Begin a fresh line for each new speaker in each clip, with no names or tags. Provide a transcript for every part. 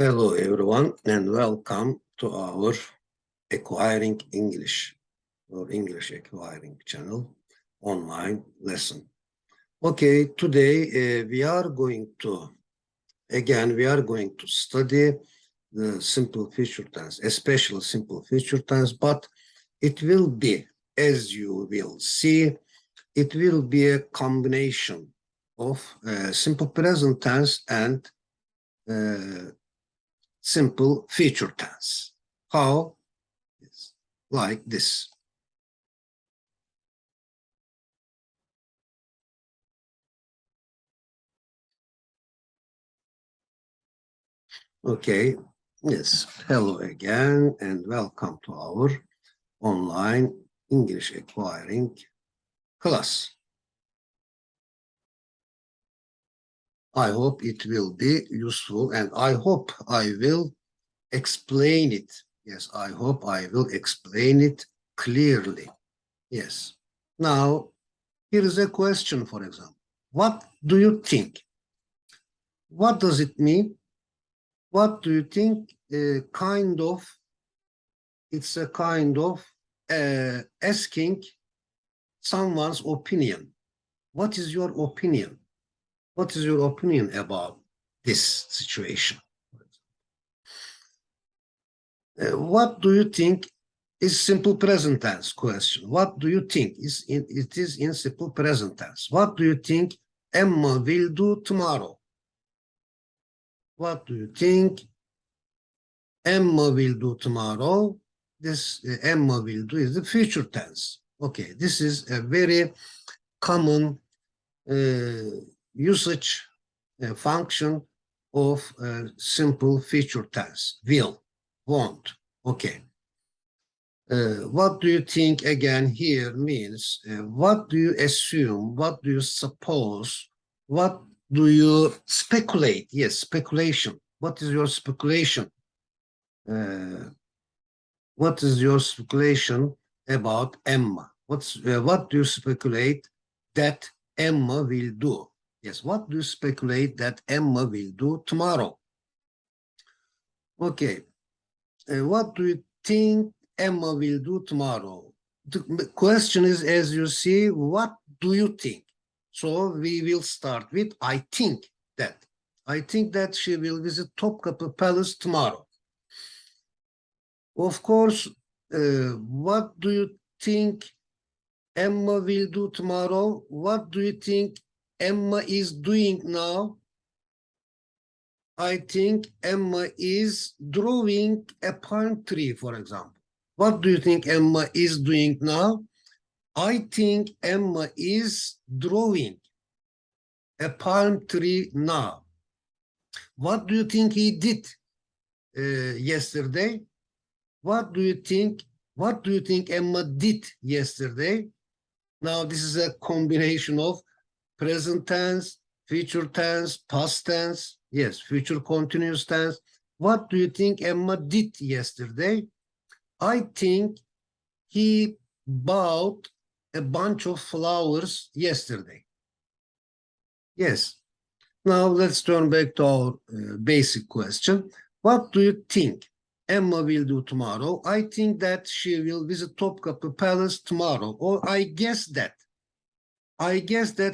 Hello everyone and welcome to our Acquiring English or English Acquiring channel online lesson. Okay, today we are going to study the simple future tense, especially simple future tense, but it will be, as you will see, it will be a combination of simple present tense and simple future tense. How? It's like this. Okay, yes. Hello again and welcome to our online English acquiring class. I hope it will be useful and I hope I will explain it. Yes, I hope I will explain it clearly. Yes. Now, here is a question, for example. What do you think? What does it mean? What do you think? It's a kind of asking someone's opinion. What is your opinion? What is your opinion about this situation? What do you think is simple present tense question? What do you think it is in simple present tense? What do you think Emma will do tomorrow? What do you think Emma will do tomorrow? This Emma will do is the future tense. Okay, this is a very common usage function of simple future tense. Will, won't. Okay. What do you think again here means? What do you assume? What do you suppose? What do you speculate? Yes, speculation. What is your speculation? What is your speculation about Emma? What do you speculate that Emma will do? Yes, what do you speculate that Emma will do tomorrow? Okay, what do you think Emma will do tomorrow? The question is, as you see, what do you think? So we will start with, I think that she will visit Topkapı Palace tomorrow. Of course, what do you think Emma will do tomorrow? What do you think Emma is doing now? I think Emma is drawing a palm tree, for example. What do you think Emma is doing now? I think Emma is drawing a palm tree now. What do you think he did yesterday? What do you think Emma did yesterday? Now, this is a combination of present tense, future tense, past tense, yes, future continuous tense. What do you think Emma did yesterday? I think he bought a bunch of flowers yesterday. Yes. Now, let's turn back to our basic question. What do you think Emma will do tomorrow? I think that she will visit Topkapı Palace tomorrow, or I guess that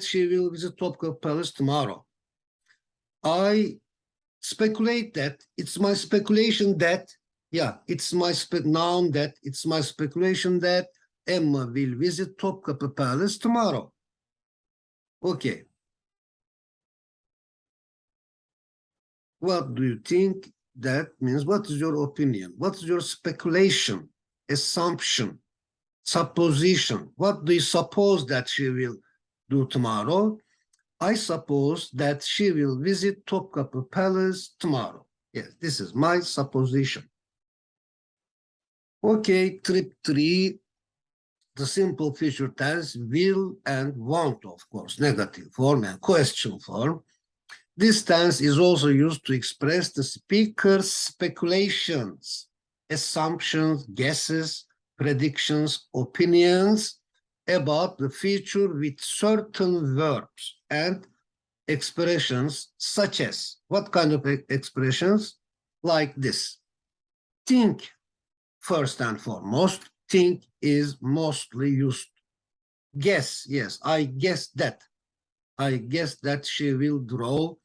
she will visit Topkapı Palace tomorrow. I speculate that, it's my speculation that, yeah, it's my speculation that Emma will visit Topkapı Palace tomorrow. Okay. What do you think that means? What is your opinion? What is your speculation, assumption, supposition? What do you suppose that she will do tomorrow? I suppose that she will visit Topkapı Palace tomorrow. Yes, this is my supposition. Okay, trip 3, the simple future tense, will and won't, of course, negative form and question form. This tense is also used to express the speaker's speculations, assumptions, guesses, predictions, opinions about the future with certain verbs and expressions such as, what kind of expressions? like this. Think, first and foremost, think is mostly used. Guess, yes, I guess that. I guess that she will draw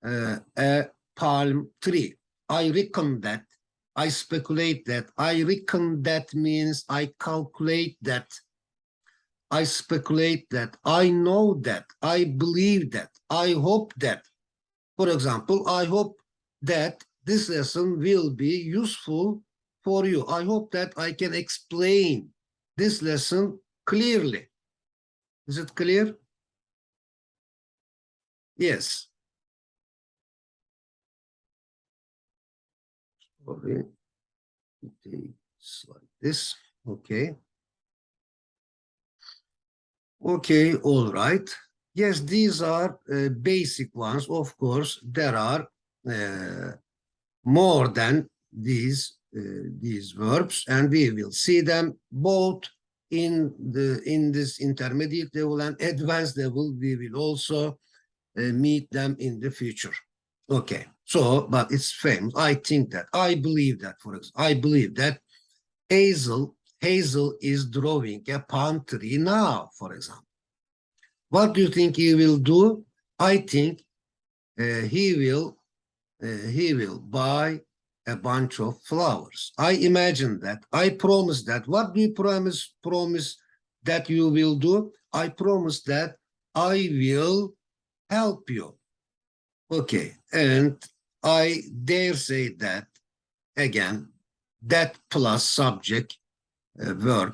a palm tree. I reckon that. I speculate that. I reckon that means I calculate that. I speculate that. I know that. I believe that. I hope that. For example, I hope that this lesson will be useful for you. I hope that I can explain this lesson clearly. Is it clear? Yes. Okay. It's like this. Okay. Okay, all right. Yes, these are basic ones. Of course, there are more than these verbs, and we will see them both in this intermediate level and advanced level. We will also meet them in the future. Okay, so but it's famous. I think that, I believe that, for example, I believe that Hazel is drawing a palm tree now, for example. What do you think he will do? I think he will buy a bunch of flowers. I imagine that. I promise that. What do you promise that you will do? I promise that I will help you. Okay, and I dare say that again, that plus subject, verb,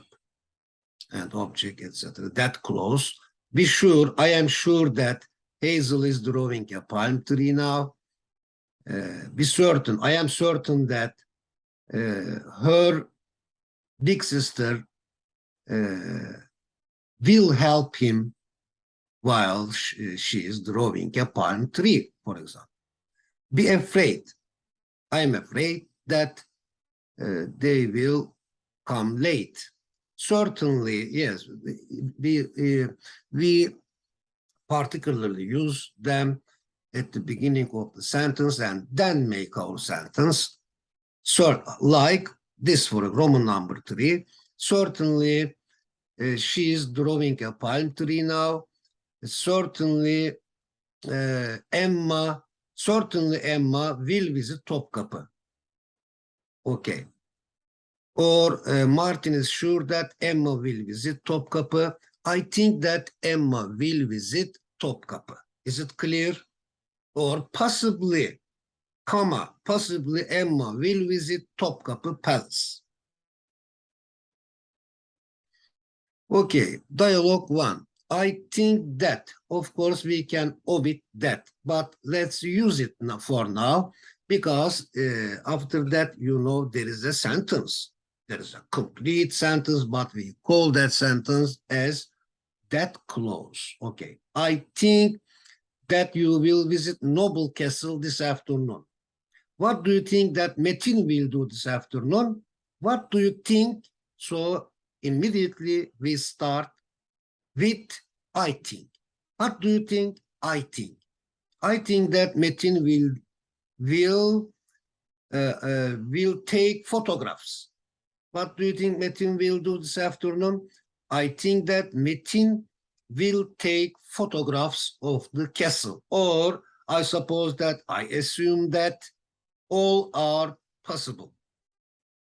and object, etc. That clause. Be sure, I am sure that Hazel is drawing a palm tree now. Be certain, I am certain that her big sister will help him while she is drawing a palm tree, for example. Be afraid. I am afraid that they will come late. Certainly, yes, we particularly use them at the beginning of the sentence and then make our sentence. So, like this for Roman number 3, certainly she is drawing a palm tree now. Certainly Emma will visit Topkapı. Okay. Or Martin is sure that Emma will visit Topkapı. I think that Emma will visit Topkapı. Is it clear? Or possibly, possibly Emma will visit Topkapı Palace. Okay, dialogue 1. I think that, of course, we can omit that, but let's use it for now, because after that, you know, there is a sentence. There is a complete sentence, but we call that sentence as that clause. Okay, I think that you will visit Noble Castle this afternoon. What do you think that Metin will do this afternoon? What do you think? So immediately we start with I think. What do you think? I think. I think that Metin will take photographs. What do you think Metin will do this afternoon? I think that Metin will take photographs of the castle. Or I suppose that, I assume that all are possible.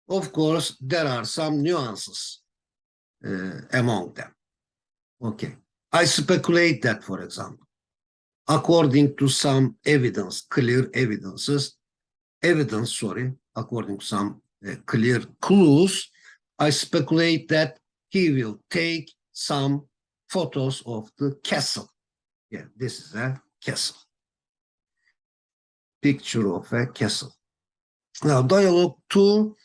Of course, there are some nuances among them. Okay. I speculate that, for example, according to some evidence, according to some clear clues, I speculate that he will take some photos of the castle. Yeah, this is a castle. Picture of a castle. Now, dialogue 2,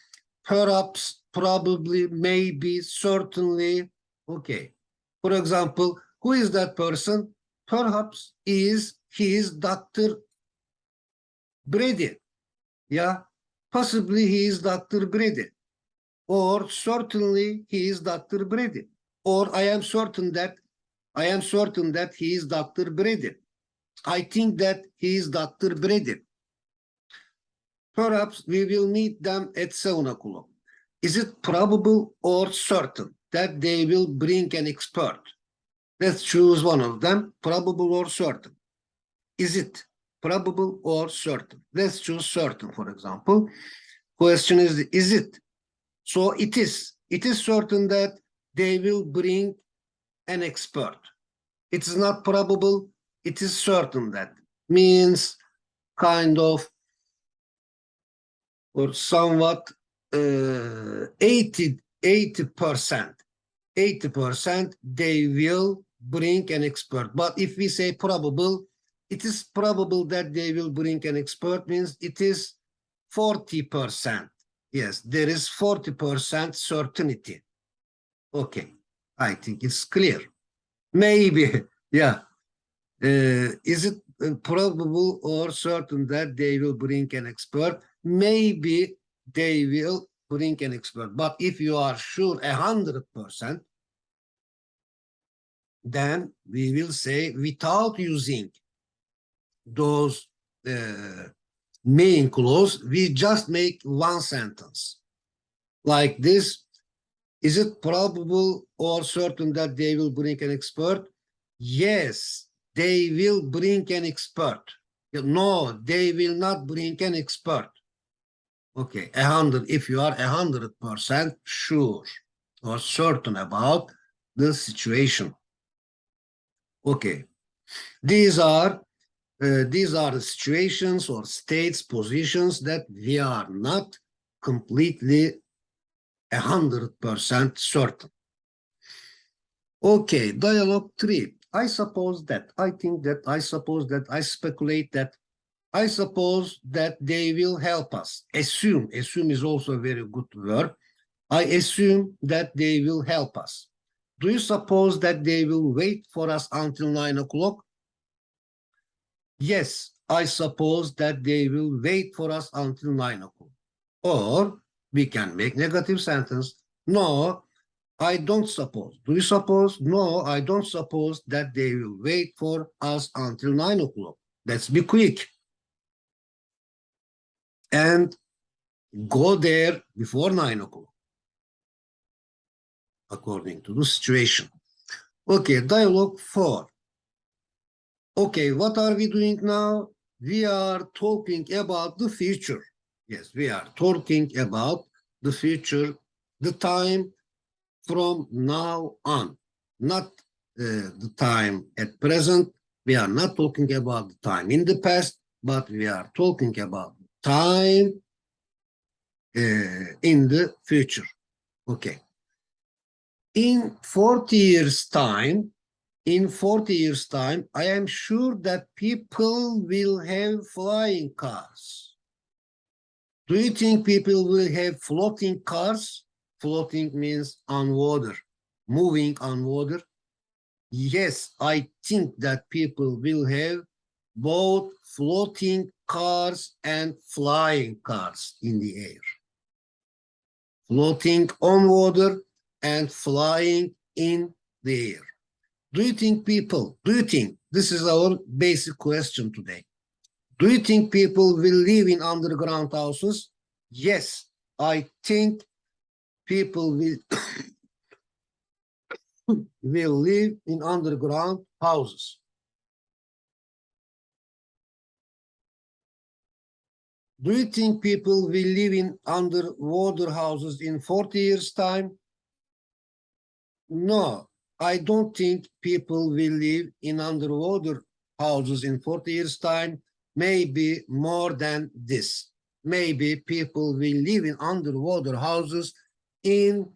perhaps, probably, maybe, certainly. Okay. For example, who is that person? Perhaps he is Dr. Brady. Yeah, possibly he is Dr. Brady. Or certainly he is Dr. Brady. Or I am certain that he is Dr. Brady. I think that he is Dr. Brady. Perhaps we will meet them at 7 o'clock. Is it probable or certain that they will bring an expert? Let's choose one of them, probable or certain. Is it probable or certain? Let's choose certain, for example. Question is it? So it is. It is certain that they will bring an expert. It is not probable. It is certain that. Means kind of or somewhat 80%. 80% they will bring an expert. But if we say probable, it is probable that they will bring an expert means it is 40%. Yes, there is 40% certainty. Okay, I think it's clear. Maybe, yeah. Is it probable or certain that they will bring an expert? Maybe they will bring an expert. But if you are sure 100%, then we will say without using those main clause, we just make one sentence like this. Is it probable or certain that they will bring an expert? Yes, they will bring an expert. No, they will not bring an expert. Okay, 100, if you are 100% sure or certain about the situation. Okay, these are the situations or states, positions that we are not completely 100% certain. Okay, dialogue 3. I suppose that, I think that, I suppose that, I speculate that, I suppose that they will help us. Assume. Assume is also a very good verb. I assume that they will help us. Do you suppose that they will wait for us until 9 o'clock? Yes, I suppose that they will wait for us until 9 o'clock. Or we can make negative sentence. No, I don't suppose. Do you suppose? No, I don't suppose that they will wait for us until 9 o'clock. Let's be quick. And go there before 9 o'clock, according to the situation. Okay, dialogue 4. Okay, what are we doing now? We are talking about the future. Yes, we are talking about the future, the time from now on, not the time at present. We are not talking about the time in the past, but we are talking about time in the future. Okay. In 40 years' time, I am sure that people will have flying cars. Do you think people will have floating cars? Floating means on water, moving on water. Yes, I think that people will have both floating cars and flying cars in the air. Floating on water and flying in the air. Do you think, this is our basic question today. Do you think people will live in underground houses? Yes, I think people will live in underground houses. Do you think people will live in underwater houses in 40 years' time? No, I don't think people will live in underwater houses in 40 years' time. Maybe more than this. Maybe people will live in underwater houses in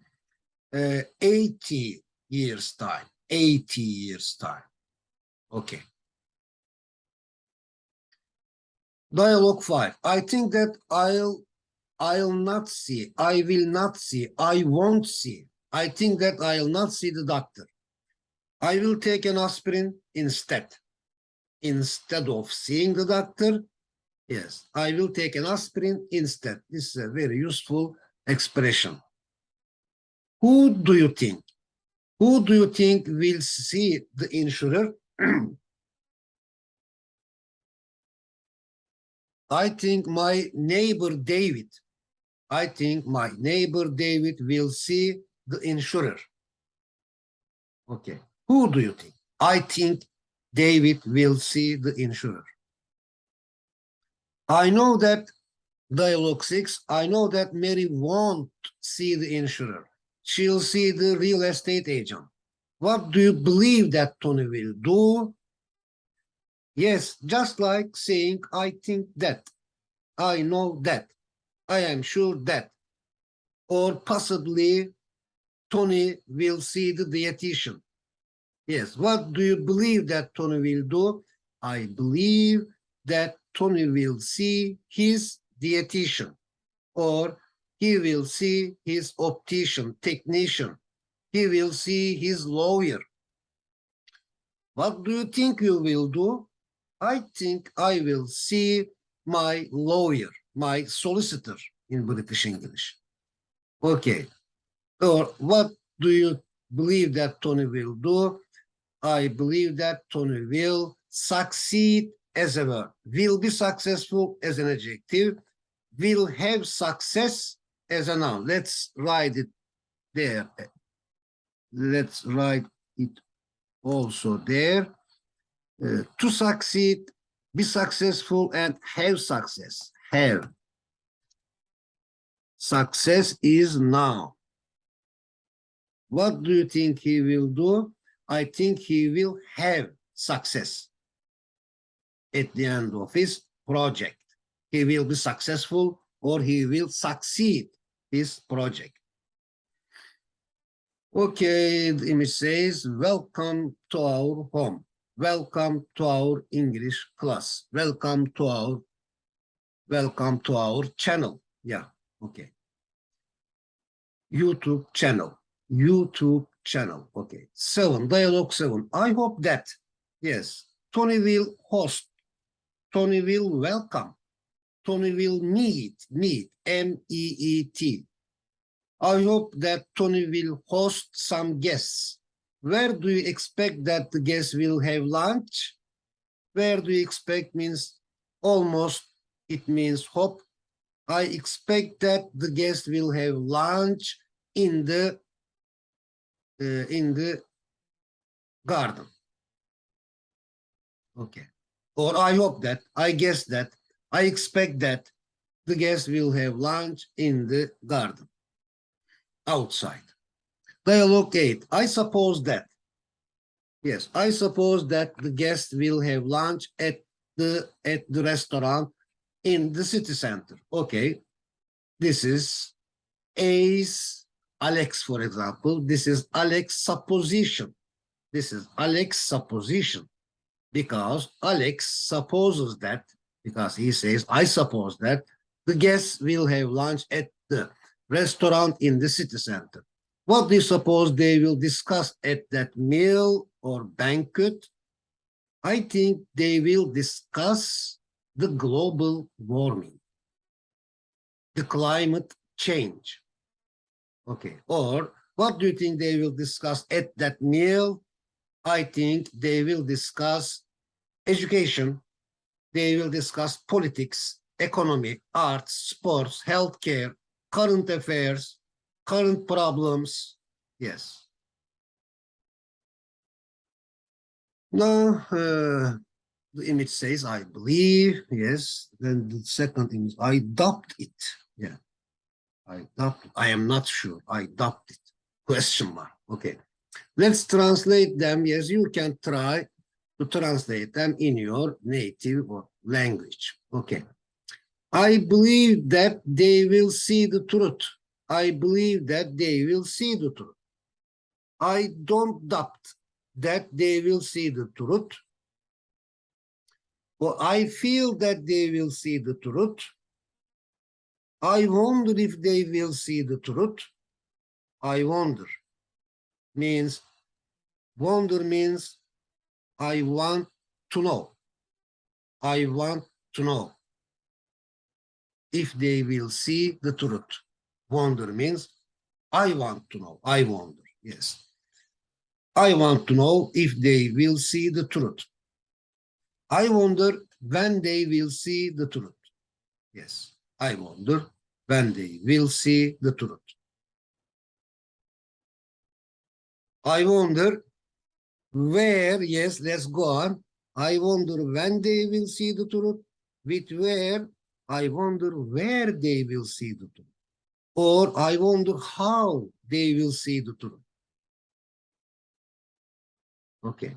80 years' time. 80 years' time. Okay. Dialogue 5. I think that I'll not see, I will not see, I won't see. I think that I'll not see the doctor. I will take an aspirin instead. Instead of seeing the doctor, yes, I will take an aspirin instead. This is a very useful expression. Who do you think? Who do you think will see the insurer? I think my neighbor David will see the insurer. Okay. Who do you think? I think David will see the insurer. I know that, dialogue 6, I know that Mary won't see the insurer. She'll see the real estate agent. What do you believe that Tony will do? Yes, just like saying, I think that, I know that, I am sure that, or possibly Tony will see the dietitian. Yes, what do you believe that Tony will do? I believe that Tony will see his dietitian, or he will see his optician, technician. He will see his lawyer. What do you think you will do? I think I will see my lawyer, my solicitor in British English. Okay. Or what do you believe that Tony will do? I believe that Tony will succeed as a verb, will be successful as an adjective, will have success as a noun. Let's write it there. Let's write it also there. To succeed, be successful, and have success. Have. Success is now. What do you think he will do? I think he will have success at the end of his project. He will be successful, or he will succeed his project. Okay, the image says, welcome to our home. Welcome to our English class. Welcome to our channel. Yeah, okay. YouTube channel. Okay. 7, dialogue 7. I hope that, yes, Tony will host. Tony will welcome. Tony will meet, M-E-E-T. I hope that Tony will host some guests. Where do you expect that the guests will have lunch? Where do you expect means almost, it means hope. I expect that the guests will have lunch in the garden. Okay. Or I hope that, I guess that, I expect that the guests will have lunch in the garden, outside. Dialogue 8. I suppose that. Yes, I suppose that the guests will have lunch at the restaurant in the city center. Okay. This is Alex, for example. This is Alex's supposition. This is Alex's supposition. Because Alex supposes that, because he says, I suppose that the guests will have lunch at the restaurant in the city center. What do you suppose they will discuss at that meal or banquet? I think they will discuss the global warming, the climate change. Okay, or what do you think they will discuss at that meal? I think they will discuss education, they will discuss politics, economy, arts, sports, healthcare, current affairs, current problems. Yes. Now, the image says, I believe, yes. Then the second image, I adopt it. Yeah. I am not sure. I adopt it. Question mark. Okay. Let's translate them. Yes, you can try to translate them in your native language. Okay. I believe that they will see the truth. I believe that they will see the truth. I don't doubt that they will see the truth. Or I feel that they will see the truth. I wonder if they will see the truth. I wonder means, wonder means I want to know. I want to know if they will see the truth. Wonder means I want to know. I wonder. Yes. I want to know if they will see the truth. I wonder when they will see the truth. Yes, I wonder when they will see the truth. I wonder where, yes, let's go on. I wonder when they will see the truth. With where, I wonder where they will see the truth. Or I wonder how they will see the truth. Okay.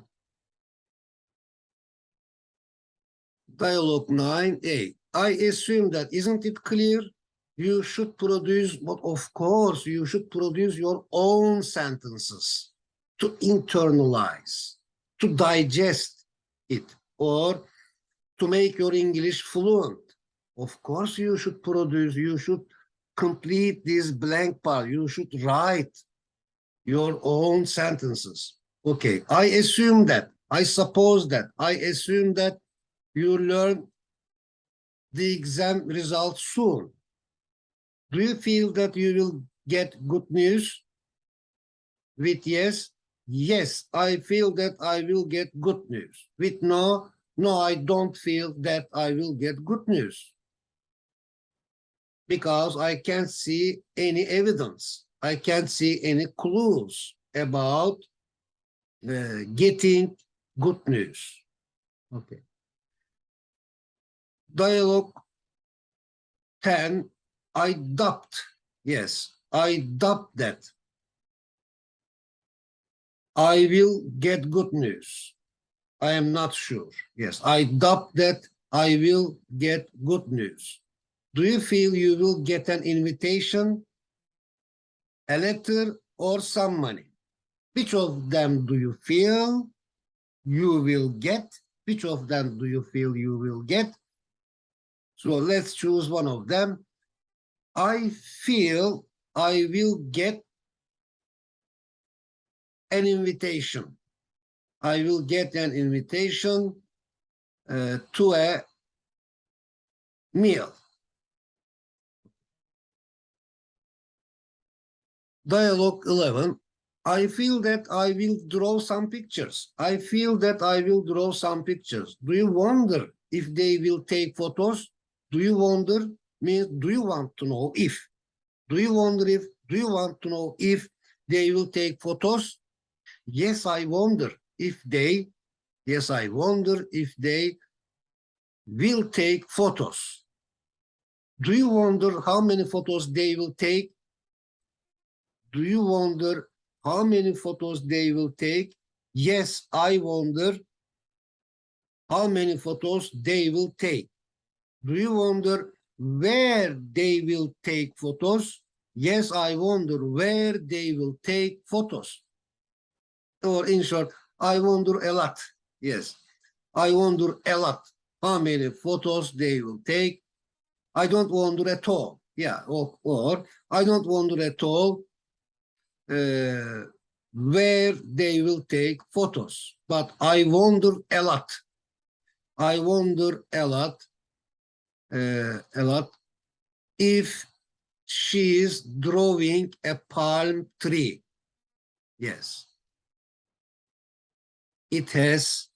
Dialogue 9a. I assume that, isn't it clear? You should produce, but of course, you should produce your own sentences to internalize, to digest it, or to make your English fluent. Of course, you should produce, you should complete this blank part, you should write your own sentences. Okay, I assume that, I suppose that, I assume that you learn the exam results soon. Do you feel that you will get good news? With yes, yes, I feel that I will get good news. With no, no, I don't feel that I will get good news. Because I can't see any evidence. I can't see any clues about getting good news. Okay. Dialogue 10, I doubt. Yes, I doubt that I will get good news. I am not sure. Yes, I doubt that I will get good news. Do you feel you will get an invitation, a letter, or some money? Which of them do you feel you will get? Which of them do you feel you will get? So let's choose one of them. I feel I will get an invitation. I will get an invitation to a meal. Dialogue 11. I feel that I will draw some pictures. I feel that I will draw some pictures. Do you wonder if they will take photos? Do you wonder means do you want to know if? Do you wonder if? Do you want to know if they will take photos? Yes, I wonder if they. Yes, I wonder if they will take photos. Do you wonder how many photos they will take? Do you wonder how many photos they will take? Yes, I wonder how many photos they will take. Do you wonder where they will take photos? Yes, I wonder where they will take photos. Or in short, I wonder a lot. Yes, I wonder a lot how many photos they will take. I don't wonder at all. Yeah, or I don't wonder at all where they will take photos. But I wonder a lot. I wonder a lot if she is drawing a palm tree. Yes. It has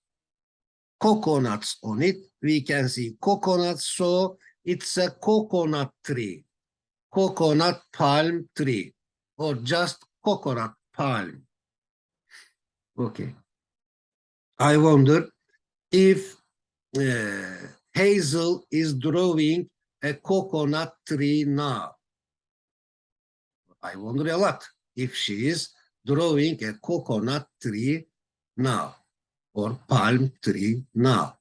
coconuts on it. We can see coconuts, so it's a coconut tree. Coconut palm tree, or just coconut palm. Okay. I wonder if Hazel is drawing a coconut tree now. I wonder a lot if she is drawing a coconut tree now or palm tree now.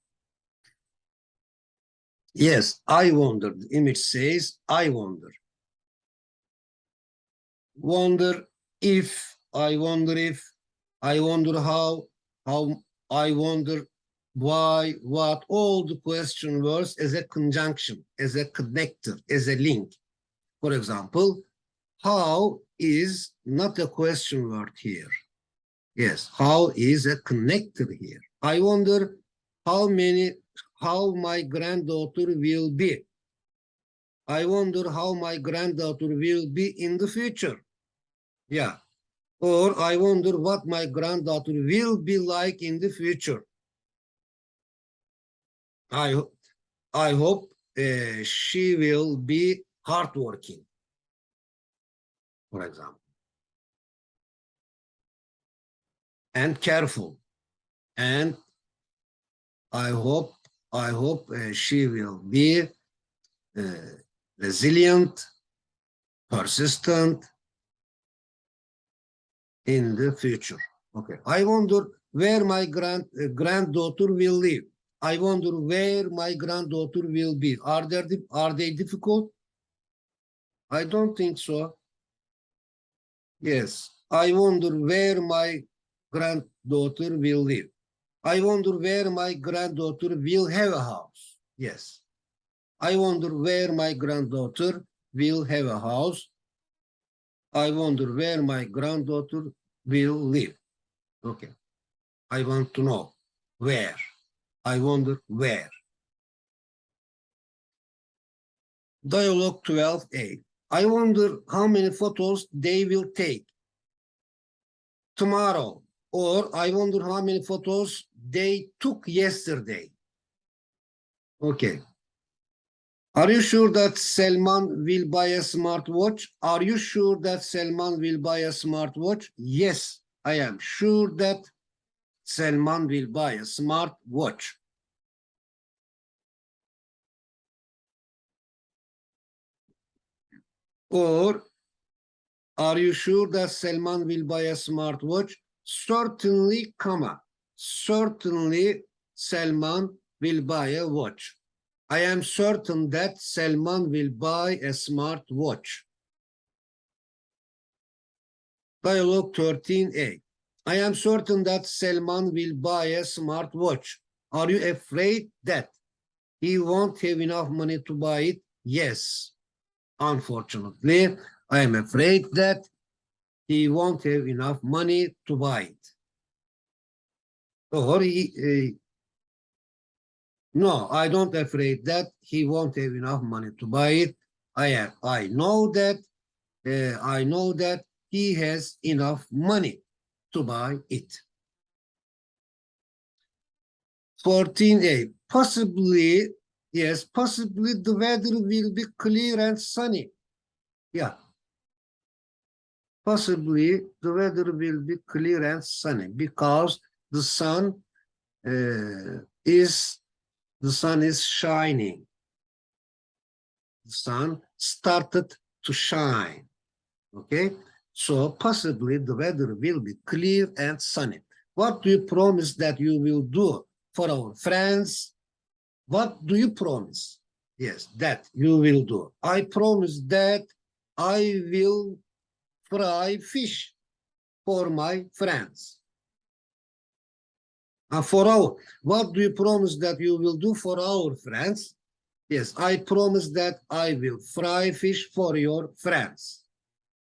Yes, I wonder. The image says, I wonder. Wonder if, I wonder if, I wonder how, I wonder why, what, all the question words as a conjunction, as a connector, as a link. For example, how is not a question word here. Yes, how is a connector here. I wonder how my granddaughter will be. I wonder how my granddaughter will be in the future. Yeah. Or I wonder what my granddaughter will be like in the future. I hope she will be hardworking, for example, and careful. And I hope she will be resilient, persistent in the future. Okay. I wonder where my granddaughter will live. I wonder where my granddaughter will be. Are they difficult? I don't think so. Yes. I wonder where my granddaughter will live. I wonder where my granddaughter will have a house. Yes. I wonder where my granddaughter will have a house. I wonder where my granddaughter will live. Okay. I want to know where. I wonder where. Dialogue 12A. I wonder how many photos they will take tomorrow. Or I wonder how many photos they took yesterday. Okay. Are you sure that Selman will buy a smartwatch? Are you sure that Selman will buy a smartwatch? Yes, I am sure that Selman will buy a smartwatch. Or, are you sure that Selman will buy a smartwatch? Certainly, comma. Certainly, Selman will buy a watch. I am certain that Selman will buy a smartwatch. Dialogue 13A. I am certain that Selman will buy a smartwatch. Are you afraid that he won't have enough money to buy it? Yes. Unfortunately, I am afraid that he won't have enough money to buy it. Or no, I don't afraid that he won't have enough money to buy it. I know that he has enough money to buy it. 14A. Possibly, yes, possibly the weather will be clear and sunny. Yeah. Possibly the weather will be clear and sunny because the sun is shining. The sun started to shine. Okay, so possibly the weather will be clear and sunny. What do you promise that you will do for our friends? What do you promise? Yes, that you will do. I promise that I will fry fish for my friends. What do you promise that you will do for our friends? Yes, I promise that I will fry fish for your friends.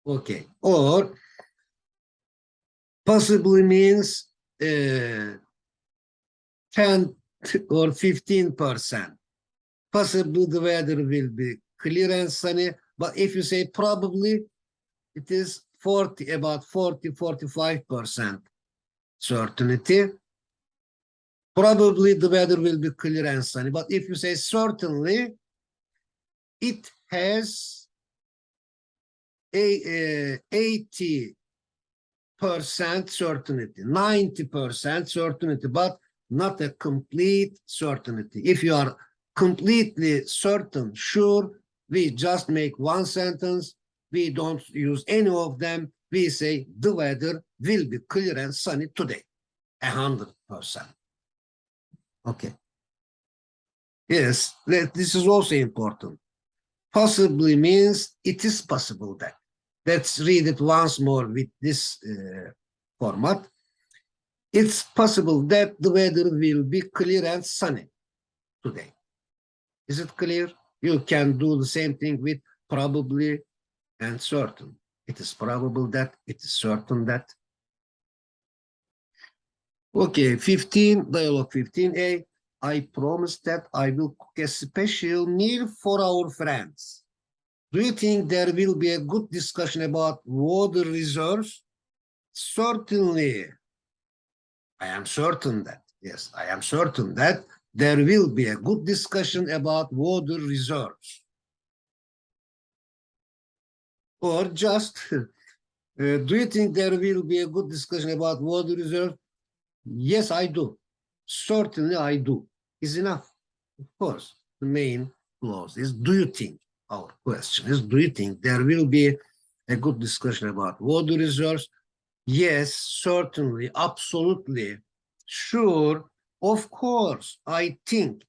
Okay, or possibly means 10 or 15%. Possibly the weather will be clear and sunny, but if you say probably, it is about 40-45% certainty. Probably the weather will be clear and sunny, but if you say certainly, it has a 80% certainty, 90% certainty, but not a complete certainty. If you are completely certain, sure, we just make one sentence. We don't use any of them. We say the weather will be clear and sunny today, 100%. Okay. Yes, this is also important. Possibly means it is possible that. Let's read it once more with this format. It's possible that the weather will be clear and sunny today. Is it clear? You can do the same thing with probably and certain. It is probable that, it is certain that. Okay, 15, dialogue 15A. I promise that I will cook a special meal for our friends. Do you think there will be a good discussion about water reserves? Certainly. I am certain that, yes, I am certain that there will be a good discussion about water reserves. Or just, do you think there will be a good discussion about water reserves? Yes, I do. Certainly I do. Is enough. Of course, the main clause is, do you think? Our question is, do you think there will be a good discussion about water reserves? Yes, certainly, absolutely, sure, of course, I think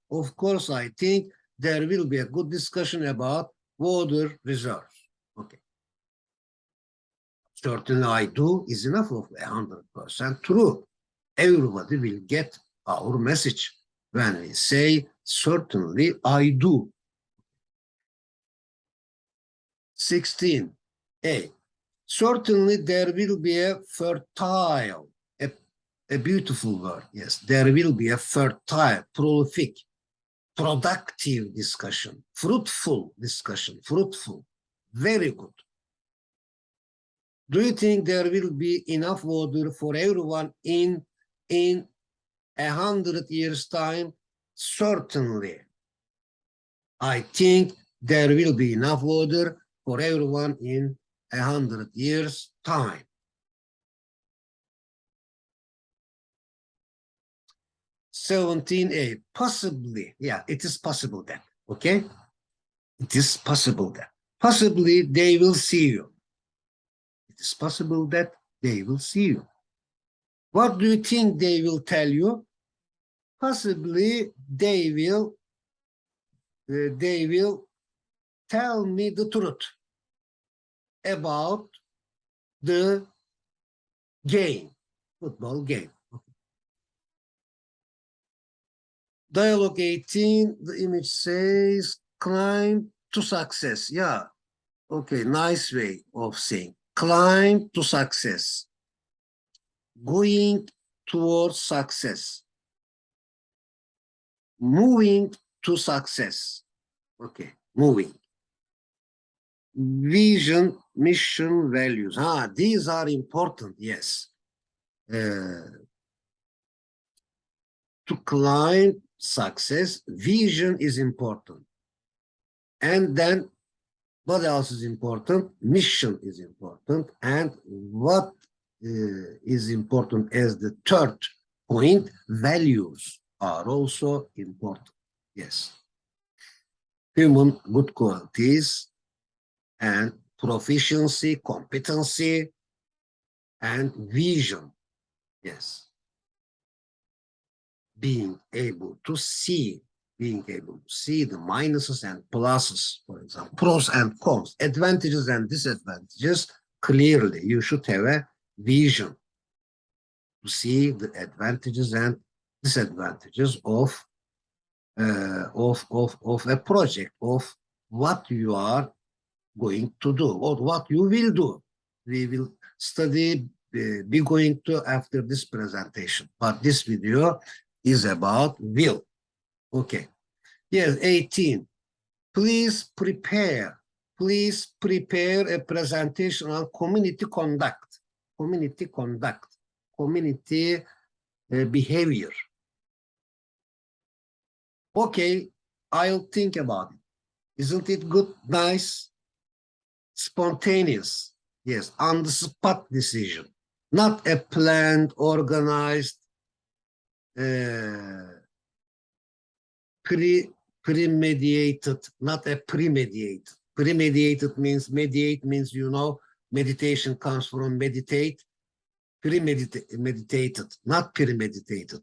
there will be a good discussion about water reserves. Okay. Certainly I do is enough of 100% true. Everybody will get our message when we say, certainly I do. 16a. Certainly there will be a fertile, a beautiful word, yes. There will be a fertile, prolific, productive discussion, fruitful discussion, fruitful, very good. Do you think there will be enough water for everyone in 100 years' time? Certainly. I think there will be enough water for everyone in 100 years' time. 17a, possibly, yeah, it is possible that, okay? It is possible that. Possibly they will see you. It is possible that they will see you. What do you think they will tell you? Possibly they will tell me the truth about the game, football game. Dialogue 18, the image says, climb to success. Yeah, okay, nice way of saying. Climb to success. Going towards success. Moving to success. Okay, moving. Vision, mission, values. These are important, yes. To climb success, vision is important. And then what else is important? Mission is important. And what is important as the third point? Values are also important. Yes. Human good qualities and proficiency, competency, and vision. Yes. Being able to see the minuses and pluses, for example, pros and cons, advantages and disadvantages. Clearly, you should have a vision to see the advantages and disadvantages of a project, of what you are going to do or what you will do. We will study, be going to after this presentation, but this video is about will. Okay. Yes, 18. Please prepare a presentation on community conduct, community behavior. Okay, I'll think about it. Isn't it good, nice, spontaneous? Yes, on the spot decision, not a planned, organized, premeditated, not a premeditated. Premeditated means, mediate means, you know, meditation comes from meditate. Premeditated, not premeditated.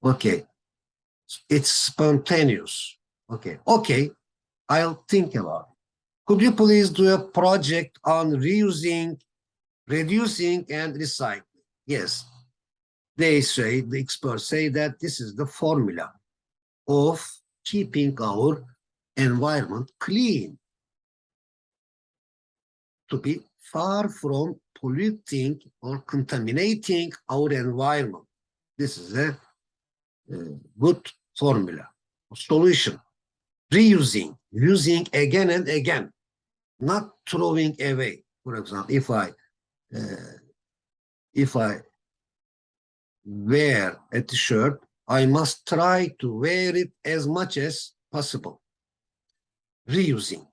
Okay. It's spontaneous. Okay. Okay. I'll think about it. Could you please do a project on reusing, reducing, and recycling? Yes. They say, the experts say that this is the formula of keeping our environment clean, to be far from polluting or contaminating our environment. This is a good formula, solution. Reusing, using again and again, not throwing away. For example, if I wear a t-shirt, I must try to wear it as much as possible. Reusing.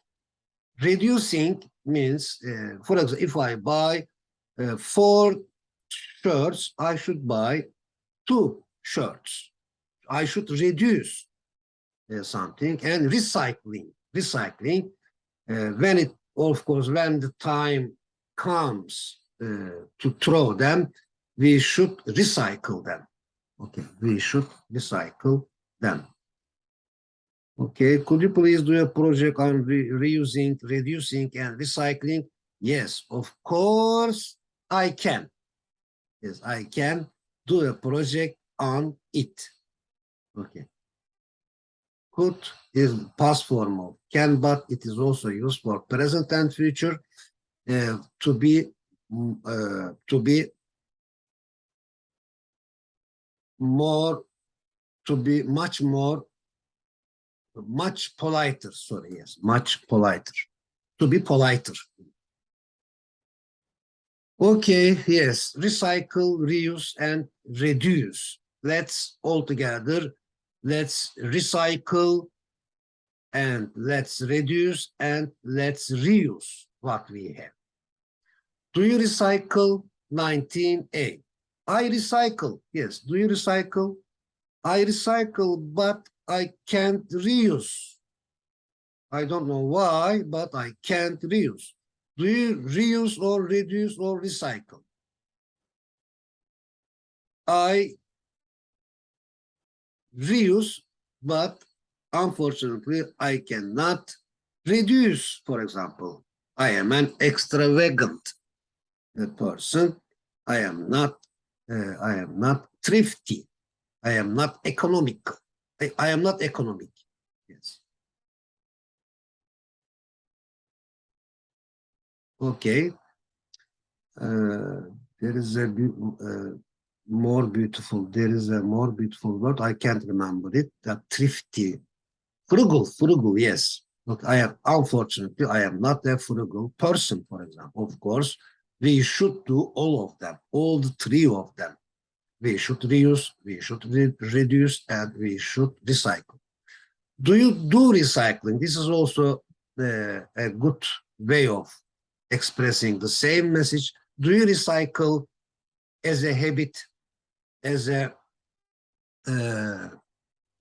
Reducing means, for example, if I buy 4 shirts, I should buy 2 shirts. I should reduce something. And recycling. Recycling, when it, of course, when the time comes to throw them, we should recycle them. Okay, we should recycle them. Okay, could you please do a project on reusing, reducing, and recycling? Yes, of course I can. Yes, I can do a project on it. Okay. Could is past form of can, but it is also used for present and future to be more, to be much more, much politer. Sorry, yes, much politer. To be politer. Okay, yes, recycle, reuse, and reduce. Let's all together, let's recycle, and let's reduce, and let's reuse what we have. Do you recycle? 19A. I recycle. Yes, do you recycle? I recycle, but I can't reuse. I don't know why, but I can't reuse. Do you reuse or reduce or recycle? I reuse, but unfortunately, I cannot reduce. For example, I am an extravagant person. I am not thrifty. I am not economical. I am not economic. Yes. Okay. There is a more beautiful. There is a more beautiful word. I can't remember it. That thrifty, frugal. Yes. Look, I am, unfortunately, I am not a frugal person. For example, of course, we should do all of them, all the 3 of them. We should reuse, we should reduce, and we should recycle. Do you do recycling? This is also a good way of expressing the same message. Do you recycle as a habit, as a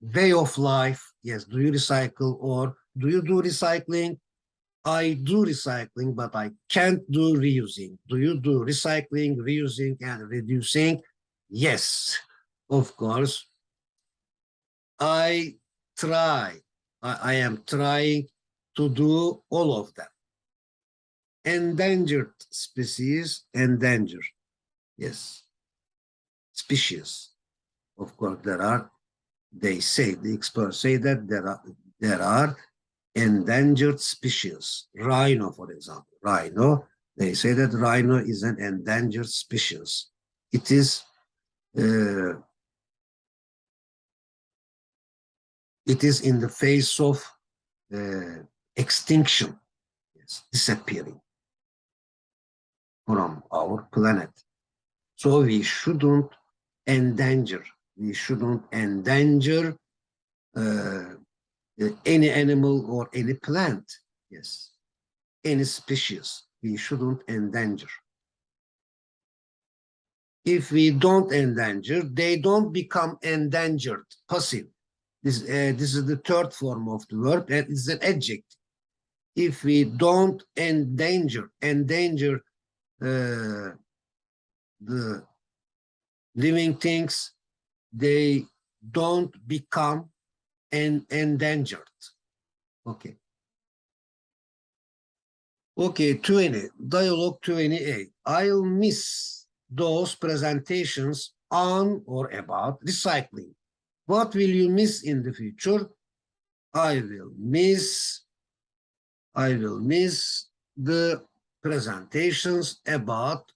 way of life? Yes, do you recycle, or do you do recycling? I do recycling, but I can't do reusing. Do you do recycling, reusing, and reducing? Yes, of course. I try. I am trying to do all of them. Endangered species, endangered. Yes. Species. Of course, there are, they say, the experts say that there are endangered species. Rhino, for example. Rhino, they say that rhino is an endangered species. It is in the face of extinction, yes, disappearing from our planet. So we shouldn't endanger. We shouldn't endanger any animal or any plant. Yes, any species. We shouldn't endanger. If we don't endanger, they don't become endangered, passive. This is the 3rd form of the verb, and it's an adjective. If we don't endanger the living things, they don't become endangered. Okay. Okay, 20, dialogue 28. I'll miss those presentations on or about recycling. What will you miss in the future? I will miss the presentations about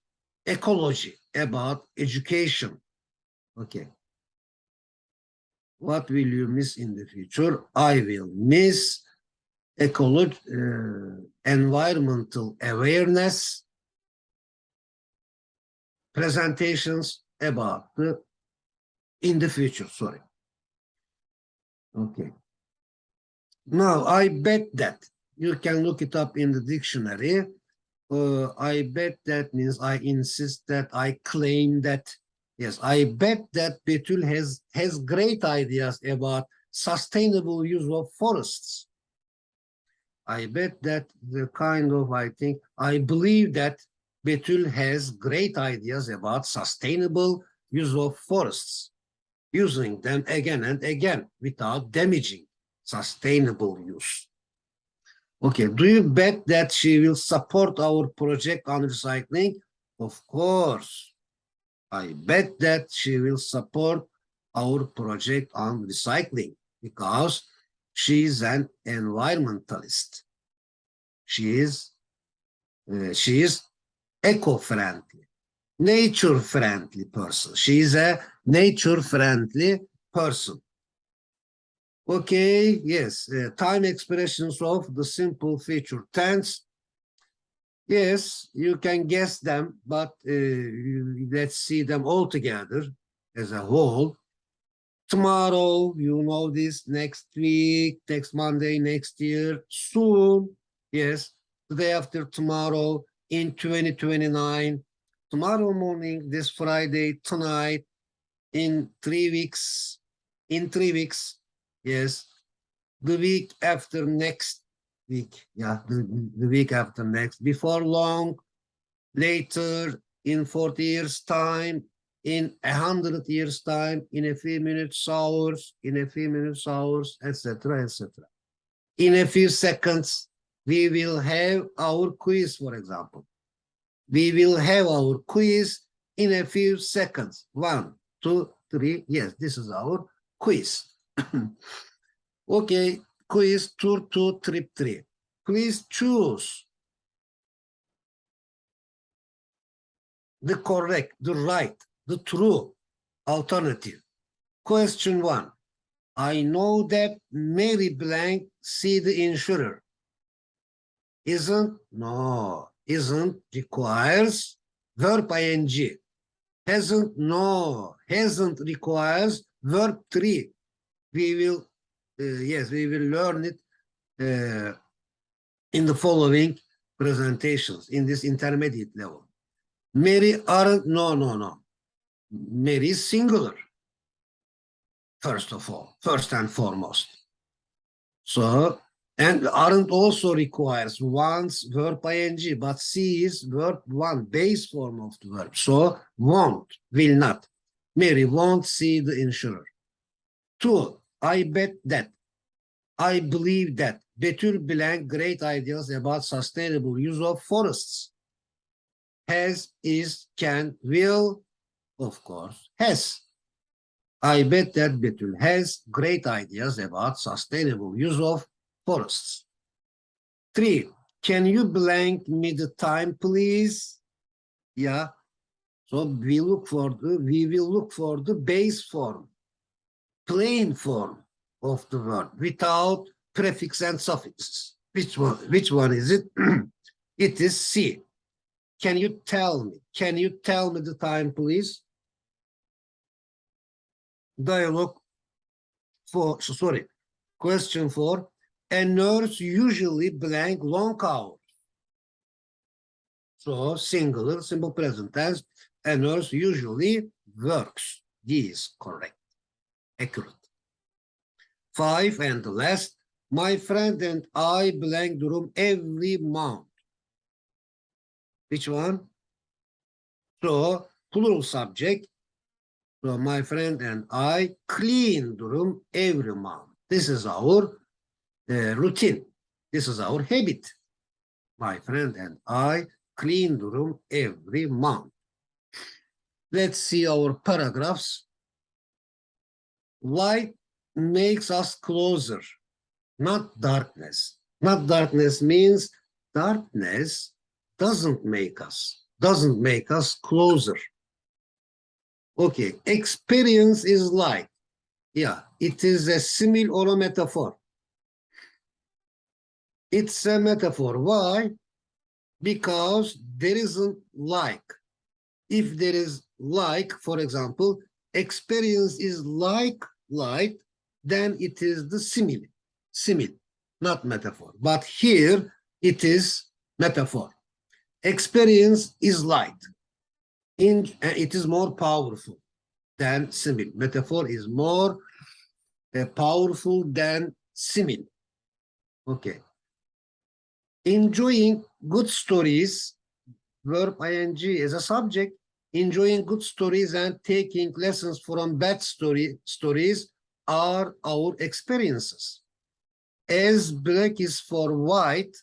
ecology, about education. Okay. What will you miss in the future? I will miss environmental awareness presentations about in the future, sorry. Okay. Now, I bet that. You can look it up in the dictionary. I bet that means I insist that, I claim that. Yes, I bet that Betül has great ideas about sustainable use of forests. I bet that the kind of, I believe that Betül has great ideas about sustainable use of forests, using them again and again without damaging sustainable use. Okay, do you bet that she will support our project on recycling? Of course. I bet that she will support our project on recycling because she is an environmentalist. She is eco-friendly, nature-friendly person. She is a nature-friendly person. Okay, yes, time expressions of the simple future tense. Yes, you can guess them, but let's see them all together as a whole. Tomorrow, you know this, next week, next Monday, next year, soon, yes, the day after tomorrow, in 2029, tomorrow morning, this Friday, tonight, in 3 weeks, yes, the week after next week, yeah, the week after next, before long, later, in 40 years' time, in 100 years' time, in a few minutes, hours, in a few minutes, hours, etc., etc. In a few seconds, we will have our quiz, for example. We will have our quiz in a few seconds. 1, 2, 3. Yes, this is our quiz. Okay, quiz tour 2, trip 3. Please choose the correct, the right, the true alternative. Question 1. I know that Mary blank see the insurer. Isn't, no, isn't requires verb ing. Hasn't, no, hasn't requires verb 3. We will, yes, we will learn it in the following presentations in this intermediate level. Mary aren't, no, no, no. Mary is singular, first of all, first and foremost. So, and aren't also requires once verb ing, but see is verb 1, base form of the verb. So, won't, will not. Mary won't see the insurer. 2, I bet that. I believe that. Betül blank great ideas about sustainable use of forests. Has, is, can, will, of course, has. I bet that Betül has great ideas about sustainable use of forests. 3, can you blank me the time, please? Yeah. So we will look for the base form, plain form of the verb without prefix and suffixes. Which one is it? It is C. Can you tell me? Can you tell me the time, please? Dialogue 4, sorry. Question 4. A nurse usually blank long hours. So singular, simple present tense. A nurse usually works. This is correct, accurate. 5 and the last. My friend and I blank the room every month. Which one? So plural subject. So my friend and I clean the room every month. This is our routine. This is our habit. My friend and I clean the room every month. Let's see our paragraphs. Light makes us closer, not darkness. Not darkness means darkness doesn't make us closer. Okay, experience is light. Yeah, it is a simile or a metaphor. It's a metaphor. Why? Because there isn't like. If there is like, for example, experience is like light, then it is the simile. Simile, not metaphor. But here it is metaphor. Experience is light. It is more powerful than simile. Metaphor is more powerful than simile. Okay. Enjoying good stories, verb ing as a subject, enjoying good stories and taking lessons from bad stories are our experiences. As black is for white,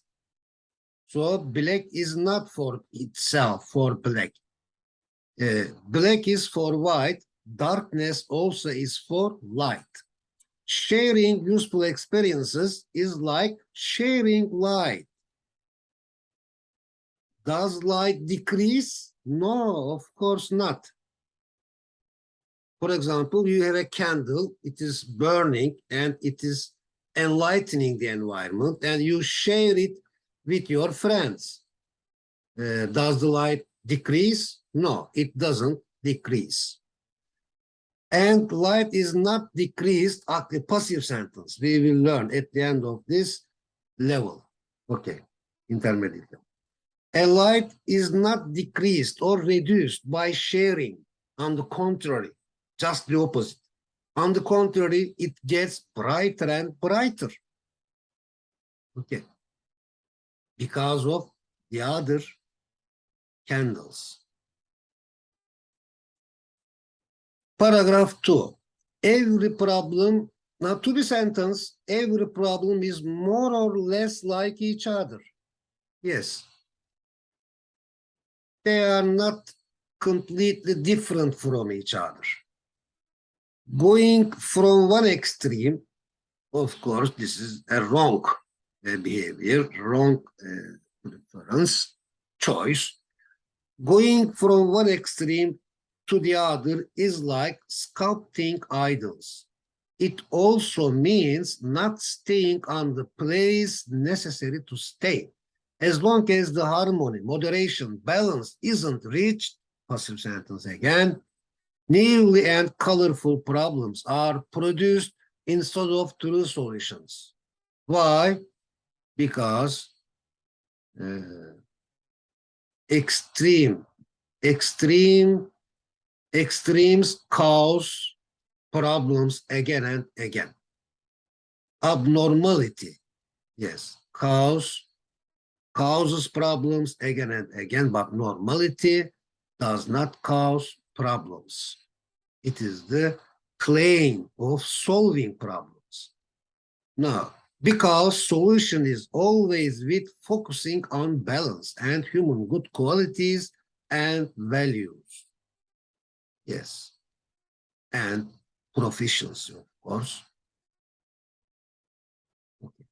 so black is not for itself, for black. Black is for white, darkness also is for light. Sharing useful experiences is like sharing light. Does light decrease? No, of course not. For example, you have a candle, it is burning and it is enlightening the environment, and you share it with your friends. Does the light decrease? No, it doesn't decrease. And light is not decreased at the passive sentence. We will learn at the end of this level. Okay, intermediate level. A light is not decreased or reduced by sharing. On the contrary, just the opposite. On the contrary, it gets brighter and brighter. Okay. Because of the other candles. Paragraph 2. Every problem, now to the sentence, every problem is more or less like each other. Yes. They are not completely different from each other. Going from one extreme, of course, this is a wrong behavior, wrong preference, choice. Going from one extreme to the other is like sculpting idols. It also means not staying on the place necessary to stay. As long as the harmony, moderation, balance isn't reached, passive sentence again, new and colorful problems are produced instead of true solutions. Why? Because extremes cause problems again and again. Abnormality, yes, causes problems again and again, but normality does not cause problems. It is the claim of solving problems. Now, because solution is always with focusing on balance and human good qualities and values. Yes. And proficiency, of course. Okay.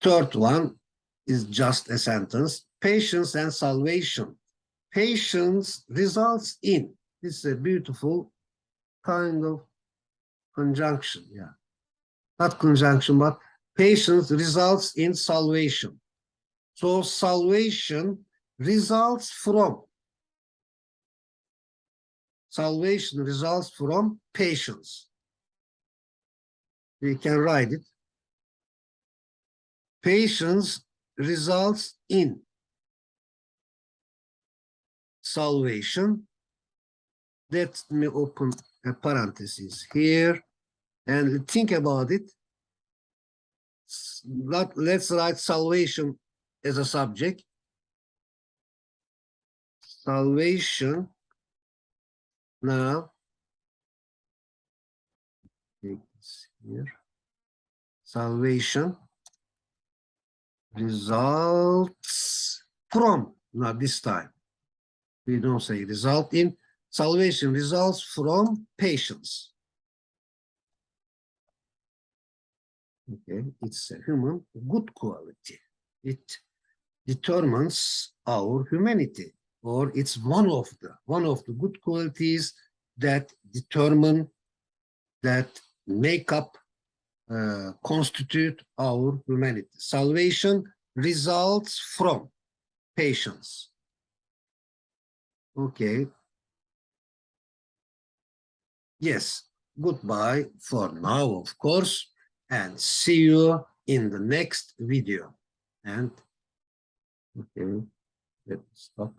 Third one is just a sentence. Patience and salvation. Patience results in. This is a beautiful kind of conjunction. Yeah. Not conjunction, but patience results in salvation. So salvation results from patience. We can write it. Patience results in salvation. Let me open a parenthesis here and think about it. Let's write salvation as a subject. Salvation. Now, take this here. Salvation results from. Now this time, we don't say result in. Salvation results from patience. Okay, it's a human good quality. It determines our humanity, or it's one of the good qualities that determine, that make up, constitute our humanity. Salvation results from patience. Okay. Yes, goodbye for now, of course, and see you in the next video. And okay, let's stop.